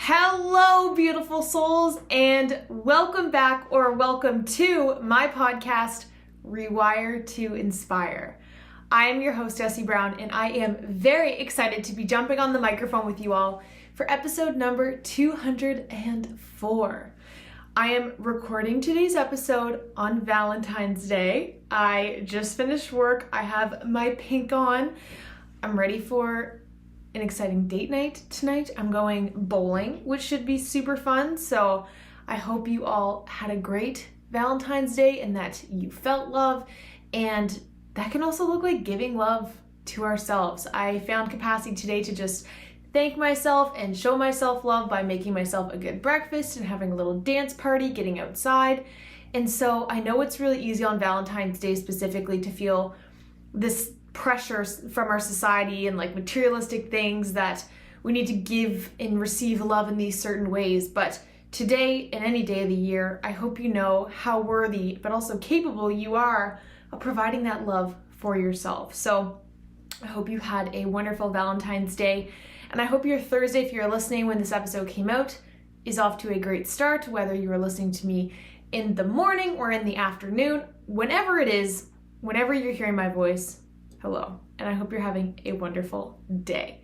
Hello, beautiful souls, and welcome back or welcome to my podcast, Rewire to Inspire. I am your host, Jessie Brown, and I am very excited to be jumping on the microphone with you all for episode number 204. I am recording today's episode on Valentine's Day. I just finished work. I have my pink on. I'm ready for an exciting date night tonight. I'm going bowling, which should be super fun. So I hope you all had a great Valentine's Day and that you felt love. And that can also look like giving love to ourselves. I found capacity today to just thank myself and show myself love by making myself a good breakfast and having a little dance party, getting outside. And so I know it's really easy on Valentine's Day specifically to feel this pressure from our society and like materialistic things that we need to give and receive love in these certain ways. But today and any day of the year, I hope you know how worthy but also capable you are of providing that love for yourself. So I hope you had a wonderful Valentine's Day, and I hope your Thursday, if you're listening when this episode came out, is off to a great start, whether you are listening to me in the morning or in the afternoon, whenever it is, whenever you're hearing my voice. Hello, and I hope you're having a wonderful day.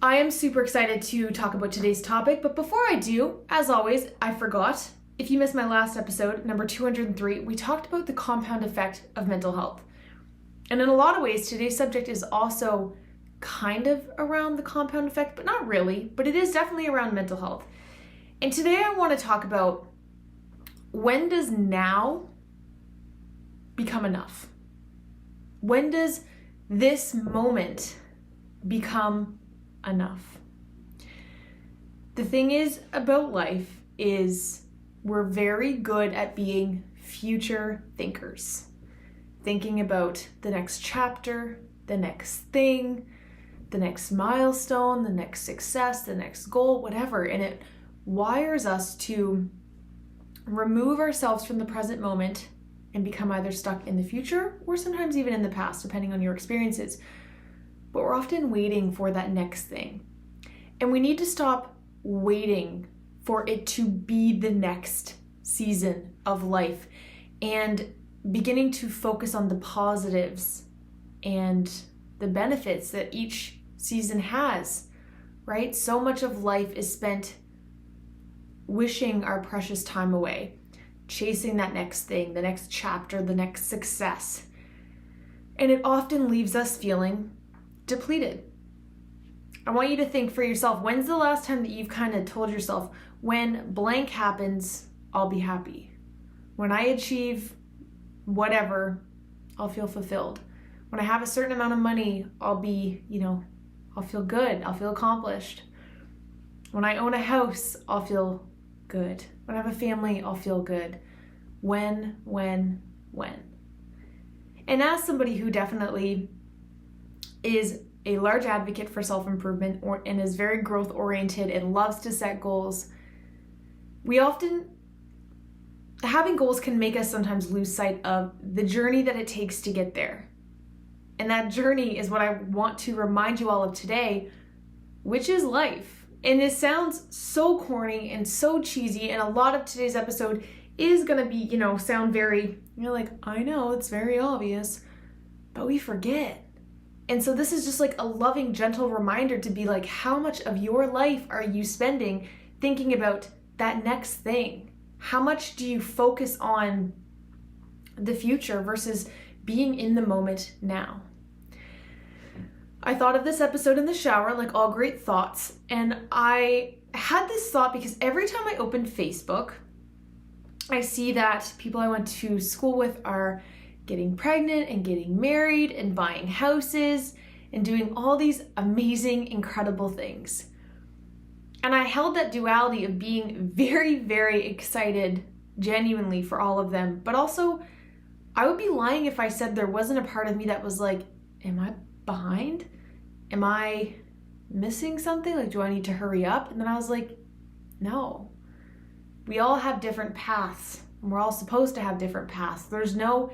I am super excited to talk about today's topic, but before I do, as always, I forgot, if you missed my last episode, number 203, we talked about the compound effect of mental health. And in a lot of ways, today's subject is also kind of around the compound effect, but not really, but it is definitely around mental health. And today I want to talk about, when does now become enough? When does this moment become enough? The thing is about life is we're very good at being future thinkers, thinking about the next chapter, the next thing, the next milestone, the next success, the next goal, whatever. And it wires us to remove ourselves from the present moment and become either stuck in the future or sometimes even in the past, depending on your experiences. But we're often waiting for that next thing. And we need to stop waiting for it to be the next season of life and beginning to focus on the positives and the benefits that each season has, right? So much of life is spent wishing our precious time away, chasing that next thing, the next chapter, the next success. And it often leaves us feeling depleted. I want you to think for yourself, when's the last time that you've kind of told yourself, when blank happens, I'll be happy. When I achieve whatever, I'll feel fulfilled. When I have a certain amount of money, I'll be, I'll feel good. I'll feel accomplished. When I own a house, I'll feel good. When I have a family, I'll feel good. When? And as somebody who definitely is a large advocate for self-improvement and is very growth-oriented and loves to set goals, having goals can make us sometimes lose sight of the journey that it takes to get there. And that journey is what I want to remind you all of today, which is life. And this sounds so corny and so cheesy, and a lot of today's episode is going to be, sound very, like, I know, it's very obvious, but we forget. And so this is just like a loving, gentle reminder to be like, how much of your life are you spending thinking about that next thing? How much do you focus on the future versus being in the moment now? I thought of this episode in the shower, like all great thoughts, and I had this thought because every time I open Facebook, I see that people I went to school with are getting pregnant and getting married and buying houses and doing all these amazing, incredible things. And I held that duality of being very, very excited genuinely for all of them, but also I would be lying if I said there wasn't a part of me that was like, am I behind? Am I missing something? Like, do I need to hurry up? And then I was like, no. We all have different paths, and we're all supposed to have different paths. There's no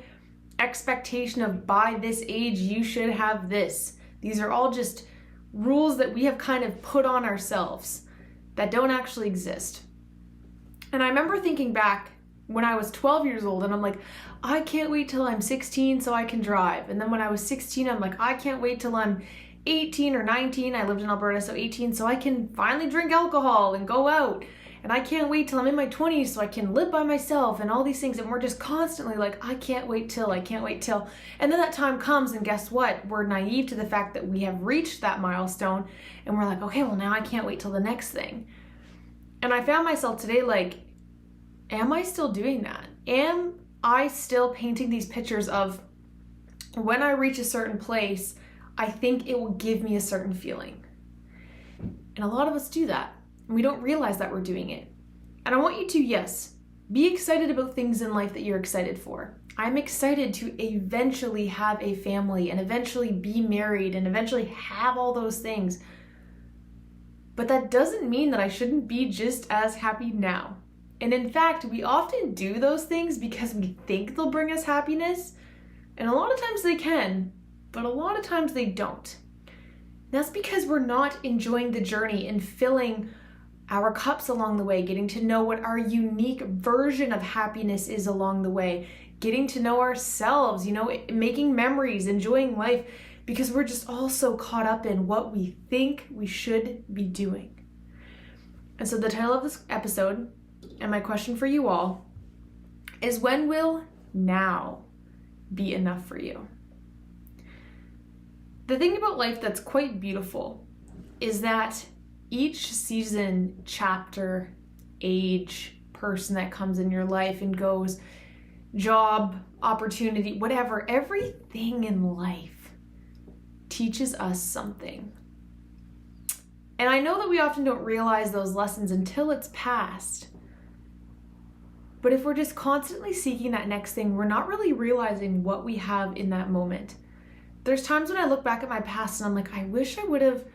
expectation of by this age you should have this. These are all just rules that we have kind of put on ourselves. that don't actually exist. And I remember thinking back when I was 12 years old and I'm like, I can't wait till I'm 16 so I can drive. And then when I was 16, I'm like, I can't wait till I'm 18 or 19. I lived in Alberta, so 18, so I can finally drink alcohol and go out. And I can't wait till I'm in my 20s so I can live by myself and all these things. And we're just constantly like, I can't wait till. And then that time comes and guess what? We're naive to the fact that we have reached that milestone and we're like, okay, well now I can't wait till the next thing. And I found myself today like, am I still doing that? Am I still painting these pictures of when I reach a certain place, I think it will give me a certain feeling? And a lot of us do that. And we don't realize that we're doing it. And I want you to, yes, be excited about things in life that you're excited for. I'm excited to eventually have a family and eventually be married and eventually have all those things. But that doesn't mean that I shouldn't be just as happy now. And in fact, we often do those things because we think they'll bring us happiness. And a lot of times they can, but a lot of times they don't. That's because we're not enjoying the journey and filling our cups along the way, getting to know what our unique version of happiness is along the way, getting to know ourselves, making memories, enjoying life, because we're just all so caught up in what we think we should be doing. And so the title of this episode, and my question for you all, is when will now be enough for you? The thing about life that's quite beautiful is that each season, chapter, age, person that comes in your life and goes, job, opportunity, whatever, everything in life teaches us something. And I know that we often don't realize those lessons until it's past. But if we're just constantly seeking that next thing, we're not really realizing what we have in that moment. There's times when I look back at my past and I'm like, I wish I would have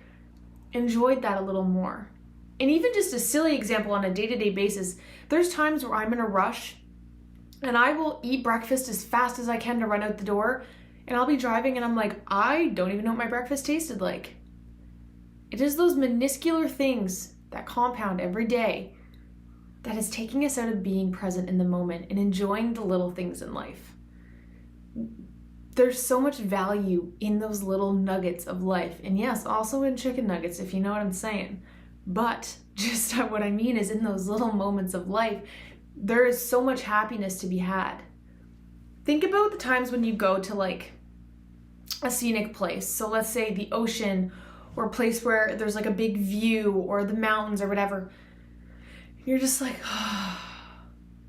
enjoyed that a little more. And even just a silly example on a day-to-day basis, there's times where I'm in a rush and I will eat breakfast as fast as I can to run out the door, and I'll be driving and I'm like, I don't even know what my breakfast tasted like. It is those minuscule things that compound every day that is taking us out of being present in the moment and enjoying the little things in life. There's so much value in those little nuggets of life. And yes, also in chicken nuggets, if you know what I'm saying. But just what I mean is in those little moments of life, there is so much happiness to be had. Think about the times when you go to like a scenic place. So let's say the ocean or a place where there's like a big view or the mountains or whatever. You're just like, oh,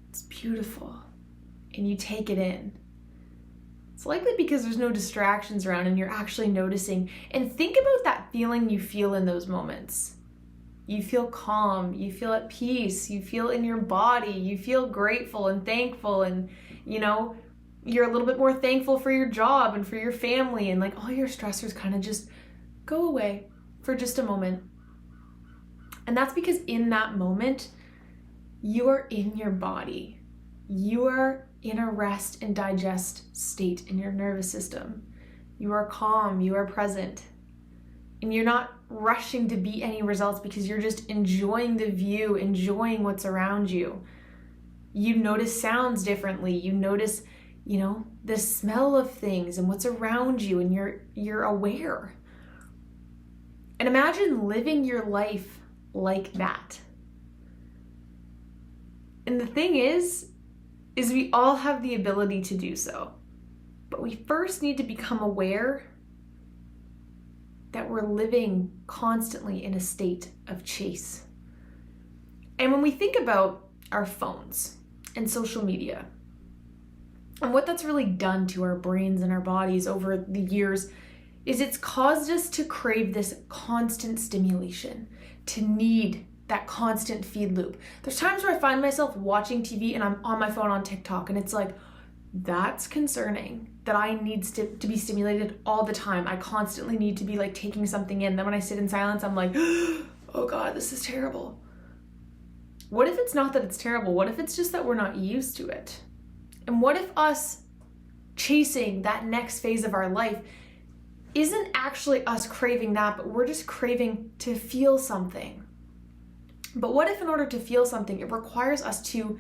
it's beautiful. And you take it in. It's likely because there's no distractions around and you're actually noticing. And think about that feeling you feel in those moments. You feel calm, you feel at peace, you feel in your body, you feel grateful and thankful, and you're a little bit more thankful for your job and for your family, and like all your stressors kind of just go away for just a moment. And that's because in that moment, you are in your body. You are in a rest and digest state in your nervous system. You are calm, you are present, and you're not rushing to beat any results because you're just enjoying the view, enjoying what's around you. You notice sounds differently. You notice, the smell of things and what's around you, and you're aware. And imagine living your life like that. And the thing is we all have the ability to do so. But we first need to become aware that we're living constantly in a state of chase. And when we think about our phones and social media and what that's really done to our brains and our bodies over the years, is it's caused us to crave this constant stimulation, to need that constant feed loop. There's times where I find myself watching TV and I'm on my phone on TikTok, and it's like, that's concerning that I need to be stimulated all the time. I constantly need to be like taking something in. Then when I sit in silence, I'm like, oh God, this is terrible. What if it's not that it's terrible? What if it's just that we're not used to it? And what if us chasing that next phase of our life isn't actually us craving that, but we're just craving to feel something? But what if in order to feel something, it requires us to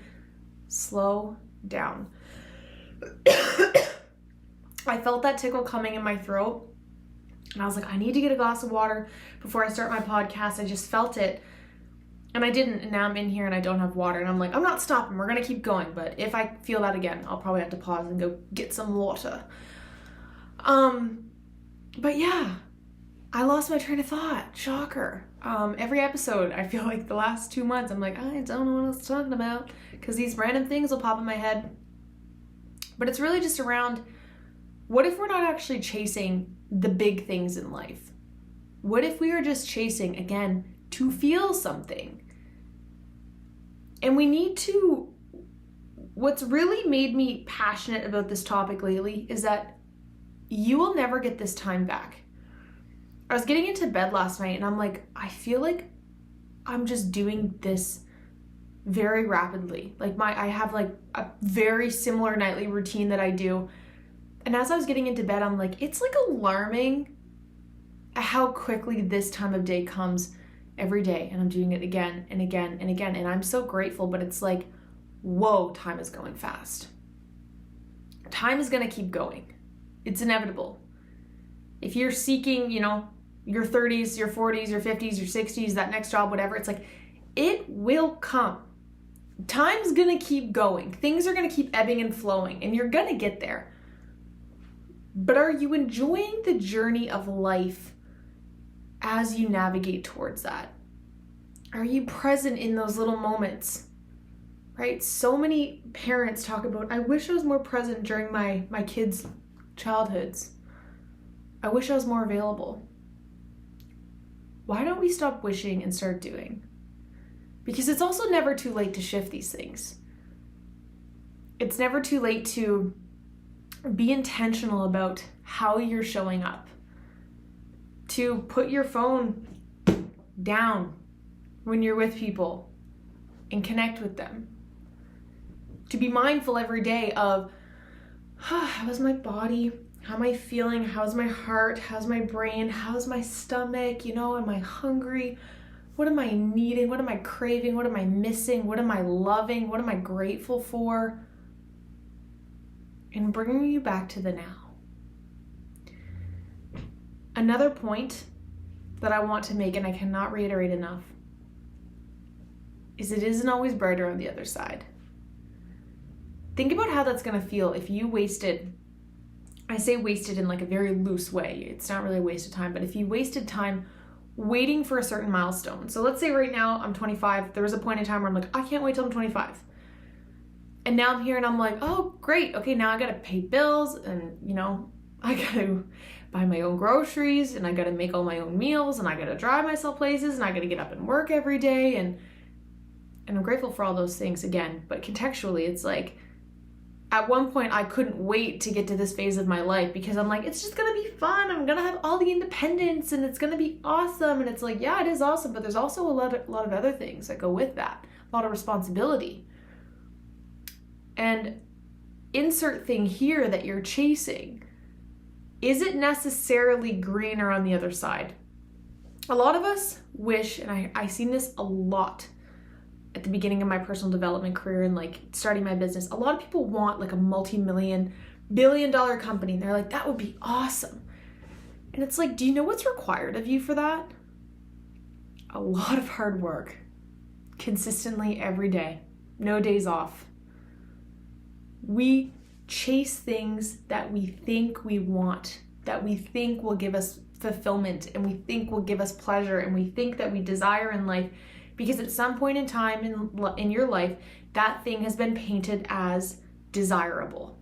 slow down? I felt that tickle coming in my throat, and I was like, I need to get a glass of water before I start my podcast. I just felt it, and I didn't, and now I'm in here and I don't have water, and I'm like, I'm not stopping, we're gonna keep going. But if I feel that again, I'll probably have to pause and go get some water. But yeah, I lost my train of thought. Shocker. Every episode, I feel like the last 2 months, I'm like, I don't know what I was talking about, because these random things will pop in my head. But it's really just around, what if we're not actually chasing the big things in life? What if we are just chasing, again, to feel something? And we need to, what's really made me passionate about this topic lately is that you will never get this time back. I was getting into bed last night and I'm like, I feel like I'm just doing this very rapidly. Like I have like a very similar nightly routine that I do. And as I was getting into bed, I'm like, it's like alarming how quickly this time of day comes every day. And I'm doing it again and again and again. And I'm so grateful, but it's like, whoa, time is going fast. Time is going to keep going. It's inevitable. If you're seeking, your 30s, your 40s, your 50s, your 60s, that next job, whatever, it's like, it will come. Time's gonna keep going. Things are gonna keep ebbing and flowing, and you're gonna get there. But are you enjoying the journey of life as you navigate towards that? Are you present in those little moments? Right? So many parents talk about, I wish I was more present during my kids' childhoods. I wish I was more available. Why don't we stop wishing and start doing? Because it's also never too late to shift these things. It's never too late to be intentional about how you're showing up. To put your phone down when you're with people and connect with them. To be mindful every day of, how's my body? How am I feeling? How's my heart? How's my brain? How's my stomach? Am I hungry? What am I needing? What am I craving? What am I missing? What am I loving? What am I grateful for? And bringing you back to the now. Another point that I want to make, and I cannot reiterate enough, is it isn't always brighter on the other side. Think about how that's going to feel if you wasted, I say wasted in like a very loose way. It's not really a waste of time, but if you wasted time waiting for a certain milestone. So let's say right now I'm 25. There was a point in time where I'm like, I can't wait till I'm 25. And now I'm here and I'm like, oh, great. Okay, now I got to pay bills and, I got to buy my own groceries and I got to make all my own meals and I got to drive myself places and I got to get up and work every day. And I'm grateful for all those things again. But contextually, it's like, at one point, I couldn't wait to get to this phase of my life because I'm like, it's just going to be fun. I'm going to have all the independence and it's going to be awesome. And it's like, yeah, it is awesome. But there's also a lot of other things that go with that. A lot of responsibility. And insert thing here that you're chasing. Is it necessarily greener on the other side? A lot of us wish, and I seen this a lot at the beginning of my personal development career and like starting my business, a lot of people want like a multi-million, billion-dollar company. And they're like, that would be awesome. And it's like, do you know what's required of you for that? A lot of hard work, consistently every day, no days off. We chase things that we think we want, that we think will give us fulfillment, and we think will give us pleasure, and we think that we desire in life. Because at some point in time in your life, that thing has been painted as desirable.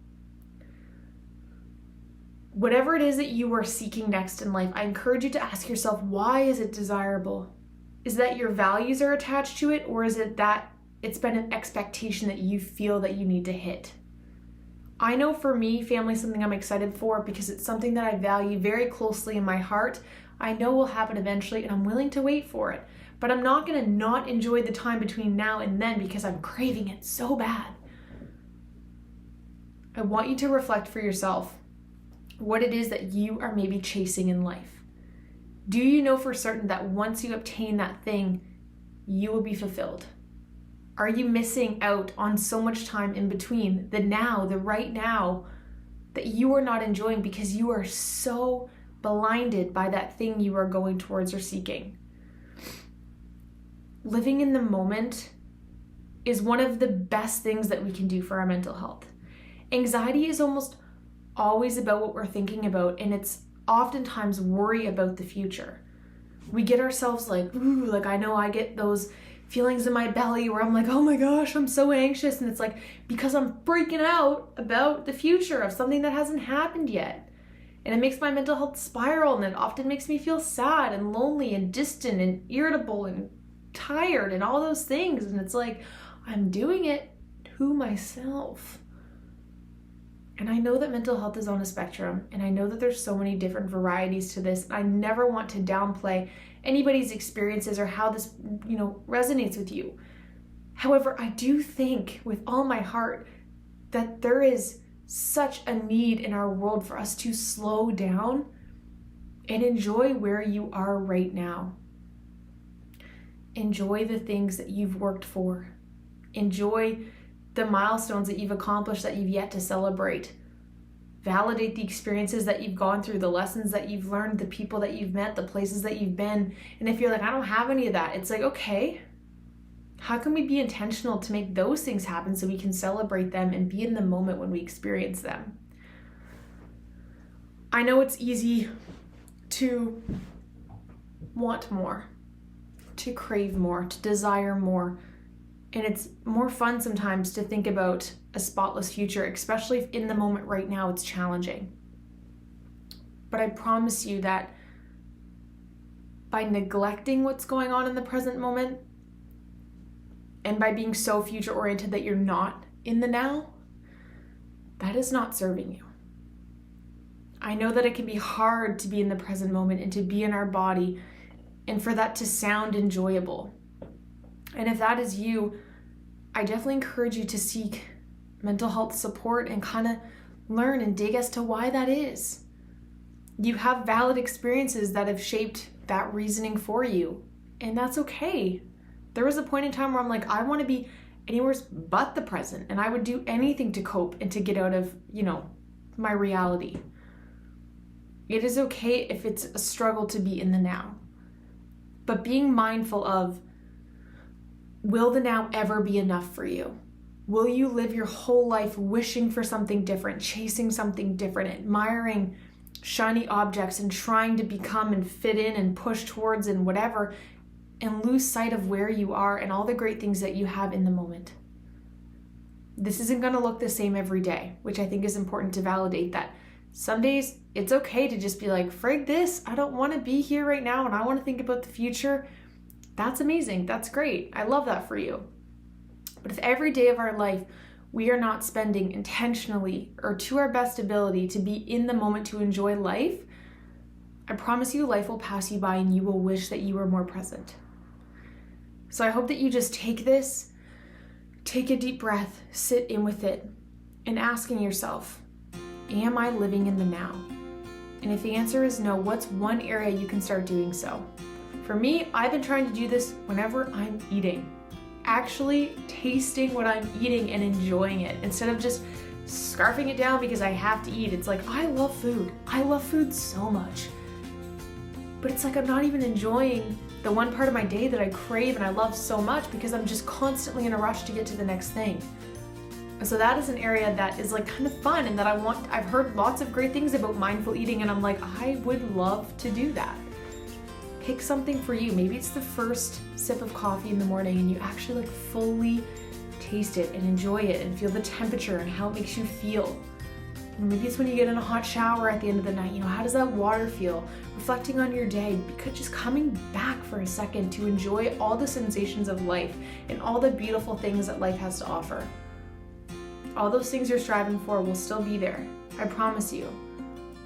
Whatever it is that you are seeking next in life, I encourage you to ask yourself, why is it desirable? Is that your values are attached to it, or is it that it's been an expectation that you feel that you need to hit? I know for me, family is something I'm excited for because it's something that I value very closely in my heart. I know will happen eventually, and I'm willing to wait for it. But I'm not going to not enjoy the time between now and then because I'm craving it so bad. I want you to reflect for yourself what it is that you are maybe chasing in life. Do you know for certain that once you obtain that thing, you will be fulfilled? Are you missing out on so much time in between, the now, the right now, that you are not enjoying because you are so blinded by that thing you are going towards or seeking? Living in the moment is one of the best things that we can do for our mental health. Anxiety is almost always about what we're thinking about, and it's oftentimes worry about the future. We get ourselves like, ooh, like I know I get those feelings in my belly where I'm like, oh my gosh, I'm so anxious. And it's like, because I'm freaking out about the future of something that hasn't happened yet. And it makes my mental health spiral, and it often makes me feel sad and lonely and distant and irritable and tired and all those things. And it's like, I'm doing it to myself. And I know that mental health is on a spectrum, and I know that there's so many different varieties to this. I never want to downplay anybody's experiences or how this, resonates with you. However, I do think with all my heart that there is such a need in our world for us to slow down and enjoy where you are right now. Enjoy the things that you've worked for. Enjoy the milestones that you've accomplished that you've yet to celebrate. Validate the experiences that you've gone through, the lessons that you've learned, the people that you've met, the places that you've been. And if you're like, I don't have any of that, it's like, okay, how can we be intentional to make those things happen so we can celebrate them and be in the moment when we experience them? I know it's easy to want more, to crave more, to desire more. And it's more fun sometimes to think about a spotless future, especially if in the moment right now it's challenging. But I promise you that by neglecting what's going on in the present moment, and by being so future oriented that you're not in the now, that is not serving you. I know that it can be hard to be in the present moment and to be in our body and for that to sound enjoyable. And if that is you, I definitely encourage you to seek mental health support and kind of learn and dig as to why that is. You have valid experiences that have shaped that reasoning for you, and that's okay. There was a point in time where I'm like, I want to be anywhere but the present, and I would do anything to cope and to get out of, my reality. It is okay if it's a struggle to be in the now, but being mindful of, will the now ever be enough for you? Will you live your whole life wishing for something different, chasing something different, admiring shiny objects and trying to become and fit in and push towards and whatever, and lose sight of where you are and all the great things that you have in the moment? This isn't going to look the same every day, which I think is important to validate that. Some days it's okay to just be like, frig this, I don't want to be here right now and I want to think about the future. That's amazing. That's great. I love that for you. But if every day of our life we are not spending intentionally or to our best ability to be in the moment to enjoy life, I promise you life will pass you by and you will wish that you were more present. So I hope that you just take this, take a deep breath, sit in with it, and asking yourself, am I living in the now? And if the answer is no, what's one area you can start doing so? For me, I've been trying to do this whenever I'm eating. Actually tasting what I'm eating and enjoying it instead of just scarfing it down because I have to eat. It's like, I love food. I love food so much. But it's like I'm not even enjoying the one part of my day that I crave and I love so much because I'm just constantly in a rush to get to the next thing. And so that is an area that is like kind of fun and that I've heard lots of great things about mindful eating, and I'm like, I would love to do that. Pick something for you. Maybe it's the first sip of coffee in the morning and you actually like fully taste it and enjoy it and feel the temperature and how it makes you feel. And maybe it's when you get in a hot shower at the end of the night, how does that water feel? Reflecting on your day, because just coming back for a second to enjoy all the sensations of life and all the beautiful things that life has to offer. All those things you're striving for will still be there, I promise you.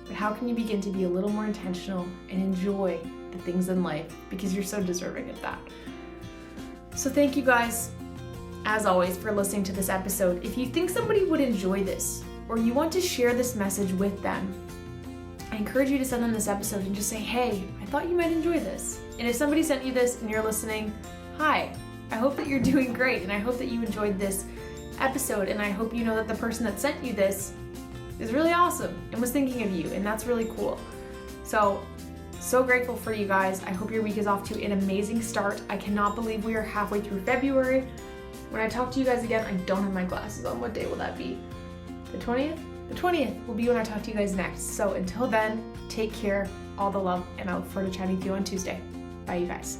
But how can you begin to be a little more intentional and enjoy the things in life, because you're so deserving of that. So thank you guys, as always, for listening to this episode. If you think somebody would enjoy this, or you want to share this message with them, I encourage you to send them this episode and just say, hey, I thought you might enjoy this. And if somebody sent you this and you're listening, hi. I hope that you're doing great, and I hope that you enjoyed this episode, and I hope you know that the person that sent you this is really awesome and was thinking of you, and that's really cool. So grateful for you guys. I hope your week is off to an amazing start. I cannot believe we are halfway through February. When I talk to you guys again, I don't have my glasses on. What day will that be? The 20th? The 20th will be when I talk to you guys next. So until then, take care, all the love, and I look forward to chatting with you on Tuesday. Bye, you guys.